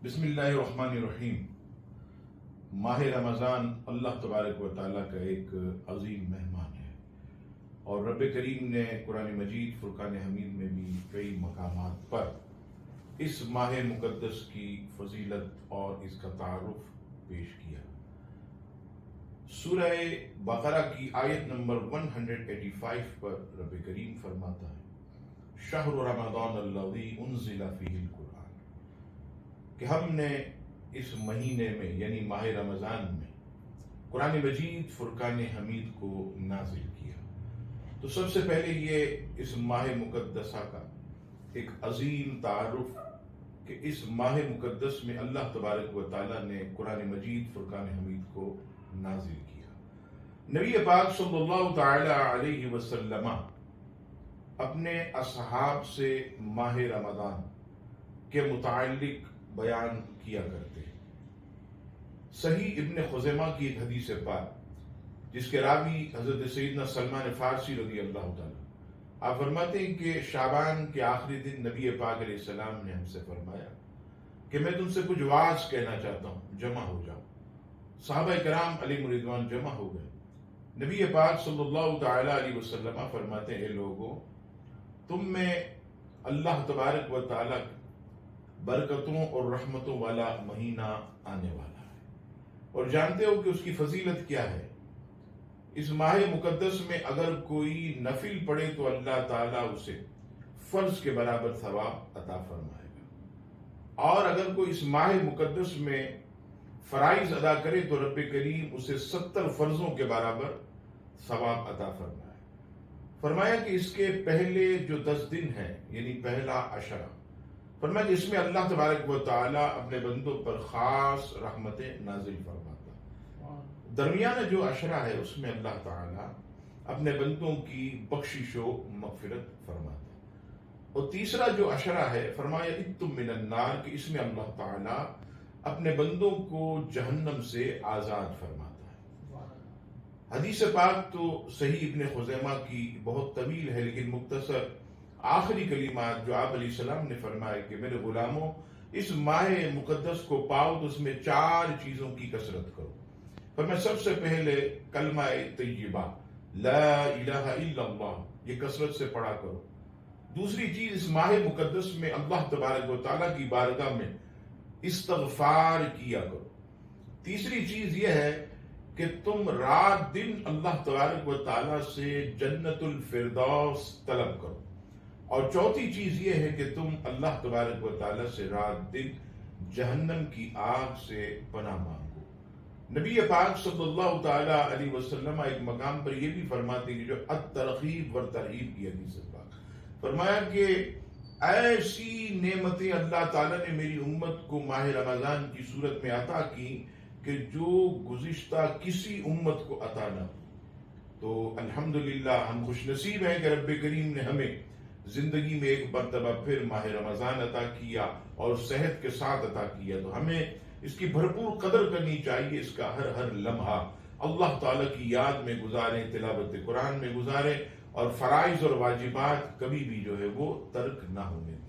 بسم اللہ الرحمن الرحیم۔ ماہ رمضان اللہ تبارک و تعالیٰ کا ایک عظیم مہمان ہے، اور رب کریم نے قرآن مجید فرقان حمید میں بھی کئی مقامات پر اس ماہ مقدس کی فضیلت اور اس کا تعارف پیش کیا۔ سورہ بقرہ کی آیت نمبر 185 پر رب کریم فرماتا ہے شہر رمضان الذی انزل فیہ القرآن، کہ ہم نے اس مہینے میں یعنی ماہ رمضان میں قرآن مجید فرقان حمید کو نازل کیا۔ تو سب سے پہلے یہ اس ماہ مقدسہ کا ایک عظیم تعارف کہ اس ماہ مقدس میں اللہ تبارک و تعالیٰ نے قرآن مجید فرقان حمید کو نازل کیا۔ نبی پاک صلی اللہ تعالی علیہ وسلم اپنے اصحاب سے ماہ رمضان کے متعلق بیان کیا کرتے ہیں۔ صحیح ابن خزیمہ کی ایک حدیث پاک جس کے راوی حضرت سیدنا سلمان فارسی رضی اللہ تعالیٰ، آپ فرماتے ہیں کہ شعبان کے آخری دن نبی پاک علیہ السلام نے ہم سے فرمایا کہ میں تم سے کچھ واعظ کہنا چاہتا ہوں، جمع ہو جاؤ۔ صحابہ کرام علیہم رضوان جمع ہو گئے۔ نبی پاک صلی اللہ تعالی علیہ وسلم فرماتے ہیں اے لوگوں، تم میں اللہ تبارک و تعالیٰ برکتوں اور رحمتوں والا مہینہ آنے والا ہے، اور جانتے ہو کہ اس کی فضیلت کیا ہے۔ اس ماہ مقدس میں اگر کوئی نفل پڑھے تو اللہ تعالیٰ اسے فرض کے برابر ثواب عطا فرمائے گا، اور اگر کوئی اس ماہ مقدس میں فرائض ادا کرے تو رب کریم اسے 70 فرضوں کے برابر ثواب عطا فرمائے۔ فرمایا کہ اس کے پہلے جو 10 دن ہیں یعنی پہلا عشرہ، فرمایا کہ اس میں اللہ تبارک و تعالیٰ اپنے بندوں پر خاص رحمتیں نازل فرماتا ہے۔ درمیانہ جو عشرہ ہے اس میں اللہ تعالیٰ اپنے بندوں کی بخشش و مغفرت فرماتا ہے۔ اور تیسرا جو عشرہ ہے فرمایا اتم من النار، کہ اس میں اللہ تعالیٰ اپنے بندوں کو جہنم سے آزاد فرماتا ہے۔ حدیث پاک تو صحیح ابن خزیمہ کی بہت طویل ہے، لیکن مختصر آخری کلمات جو آپ علیہ السلام نے فرمائے کہ میرے غلاموں اس ماہ مقدس کو پاؤ تو اس میں 4 چیزوں کی کثرت کرو۔ فرمایا سب سے پہلے کلمہ طیبہ لا الہ الا اللہ، یہ کثرت سے پڑھا کرو۔ دوسری چیز اس ماہ مقدس میں اللہ تبارک و تعالیٰ کی بارگاہ میں استغفار کیا کرو۔ تیسری چیز یہ ہے کہ تم رات دن اللہ تبارک و تعالیٰ سے جنت الفردوس طلب کرو۔ اور چوتھی چیز یہ ہے کہ تم اللہ تبارک و تعالیٰ سے رات دن جہنم کی آگ سے پناہ مانگو۔ نبی پاک صلی اللہ تعالی علیہ وسلم ایک مقام پر یہ بھی فرماتے ہیں کہ جو الترغیب والترہیب کی حدیث پاک، فرمایا کہ ایسی نعمتیں اللہ تعالیٰ نے میری امت کو ماہ رمضان کی صورت میں عطا کی کہ جو گزشتہ کسی امت کو عطا نہ ہوئی۔ تو الحمدللہ ہم خوش نصیب ہیں کہ رب کریم نے ہمیں زندگی میں ایک مرتبہ پھر ماہ رمضان عطا کیا اور صحت کے ساتھ عطا کیا، تو ہمیں اس کی بھرپور قدر کرنی چاہیے۔ اس کا ہر لمحہ اللہ تعالیٰ کی یاد میں گزاریں، تلاوت قرآن میں گزاریں، اور فرائض اور واجبات کبھی بھی جو ہے وہ ترک نہ ہونے دیں۔